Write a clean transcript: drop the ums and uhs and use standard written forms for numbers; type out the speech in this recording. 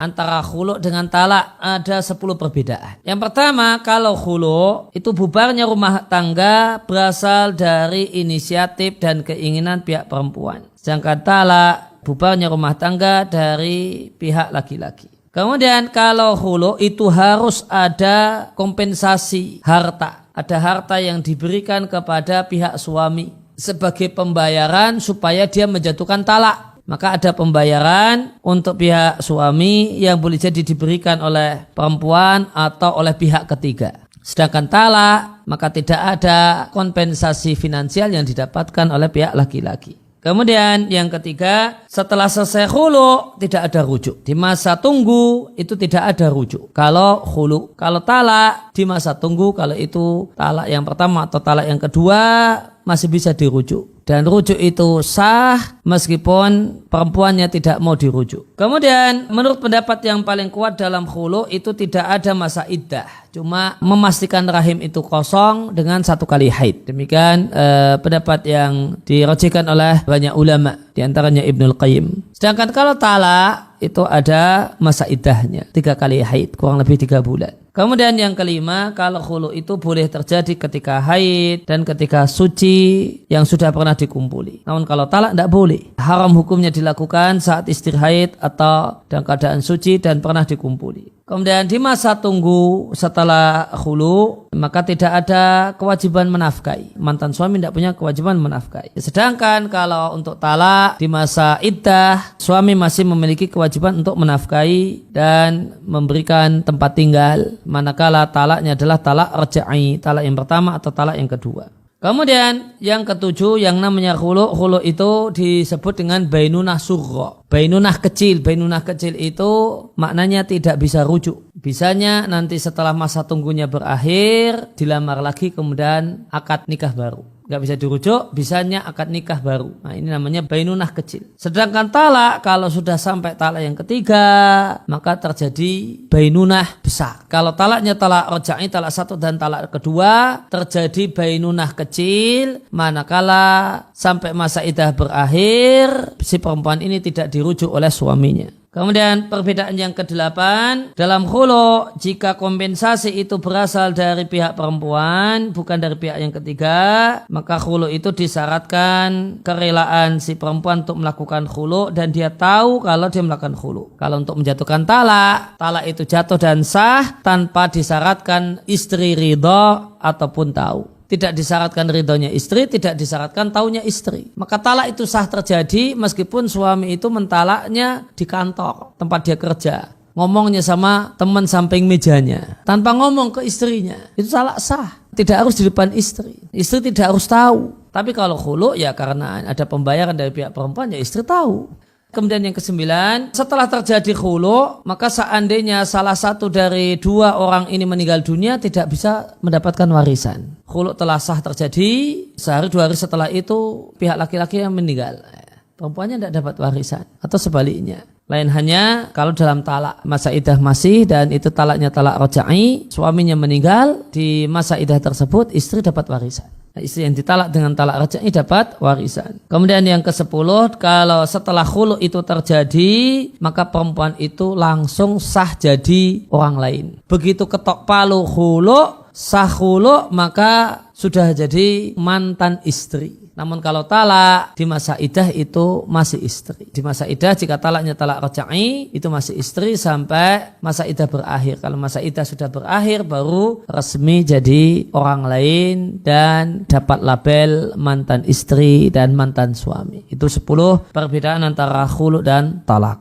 antara khulu dengan talak ada 10 perbedaan. Yang pertama, kalau khulu itu bubarnya rumah tangga berasal dari inisiatif dan keinginan pihak perempuan. Sedangkan talak bubarnya rumah tangga dari pihak laki-laki. Kemudian kalau khulu itu harus ada kompensasi harta. Ada harta yang diberikan kepada pihak suami sebagai pembayaran supaya dia menjatuhkan talak. Maka ada pembayaran untuk pihak suami yang boleh jadi diberikan oleh perempuan atau oleh pihak ketiga. Sedangkan talak maka tidak ada kompensasi finansial yang didapatkan oleh pihak laki-laki. Kemudian yang ketiga, setelah selesai khulu tidak ada rujuk. Di masa tunggu itu tidak ada rujuk. Kalau khulu, kalau talak di masa tunggu, kalau itu talak yang pertama atau talak yang kedua masih bisa dirujuk. Dan rujuk itu sah meskipun perempuannya tidak mau dirujuk. Kemudian menurut pendapat yang paling kuat dalam khulu itu tidak ada masa iddah. Cuma memastikan rahim itu kosong dengan 1 kali haid. Demikian pendapat yang dirajihkan oleh banyak ulama. Di antaranya Ibnul Qayyim. Sedangkan kalau talak itu ada masa iddahnya. 3 kali haid, kurang lebih 3 bulan. Kemudian yang kelima, kalau khulu itu boleh terjadi ketika haid dan ketika suci yang sudah pernah dikumpuli. Namun kalau talak tidak boleh. Haram hukumnya dilakukan saat istri haid atau dalam keadaan suci dan pernah dikumpuli. Kemudian di masa tunggu setelah khulu, maka tidak ada kewajiban menafkahi. Mantan suami tidak punya kewajiban menafkahi. Sedangkan kalau untuk talak di masa iddah, suami masih memiliki kewajiban untuk menafkahi dan memberikan tempat tinggal. Manakala talaknya adalah talak raj'i, talak yang pertama atau talak yang kedua. Kemudian yang ketujuh yang namanya khulu, khulu itu disebut dengan bainunah surra. Bainunah kecil itu maknanya tidak bisa rujuk. Bisanya nanti setelah masa tunggunya berakhir dilamar lagi kemudian akad nikah baru. Nggak bisa dirujuk, bisanya akad nikah baru. Nah ini namanya bainunah kecil. Sedangkan talak kalau sudah sampai talak yang ketiga maka terjadi bainunah besar. Kalau talaknya talak raj'i, talak 1 dan talak kedua terjadi bainunah kecil manakala sampai masa iddah berakhir si perempuan ini tidak dirujuk oleh suaminya. Kemudian perbedaan yang ke-8, dalam khulu jika kompensasi itu berasal dari pihak perempuan bukan dari pihak yang ketiga, maka khulu itu disyaratkan kerelaan si perempuan untuk melakukan khulu dan dia tahu kalau dia melakukan khulu. Kalau untuk menjatuhkan talak, talak itu jatuh dan sah tanpa disyaratkan istri ridho ataupun tahu. Tidak disyaratkan ridhonya istri, tidak disyaratkan taunya istri. Maka talak itu sah terjadi meskipun suami itu mentalaknya di kantor, tempat dia kerja. Ngomongnya sama teman samping mejanya. Tanpa ngomong ke istrinya. Itu talak sah. Tidak harus di depan istri. Istri tidak harus tahu. Tapi kalau khulu ya karena ada pembayaran dari pihak perempuan ya istri tahu. Kemudian yang ke-9, setelah terjadi khulu, maka seandainya salah satu dari 2 orang ini meninggal dunia tidak bisa mendapatkan warisan. Khulu telah sah terjadi, sehari 2 hari setelah itu pihak laki-laki yang meninggal. Perempuannya tidak dapat warisan atau sebaliknya. Lain hanya kalau dalam talak masa iddah masih dan itu talaknya talak raj'i, suaminya meninggal, di masa iddah tersebut istri dapat warisan. Istri yang ditalak dengan talak raj'i dapat warisan. Kemudian yang ke-10, kalau setelah khulu itu terjadi, maka perempuan itu langsung sah jadi orang lain. Begitu ketok palu khulu, sah khulu, maka sudah jadi mantan istri. Namun kalau talak di masa iddah itu masih istri. Di masa iddah jika talaknya talak raj'i itu masih istri sampai masa iddah berakhir. Kalau masa iddah sudah berakhir baru resmi jadi orang lain dan dapat label mantan istri dan mantan suami. Itu 10 perbedaan antara khulu dan talak.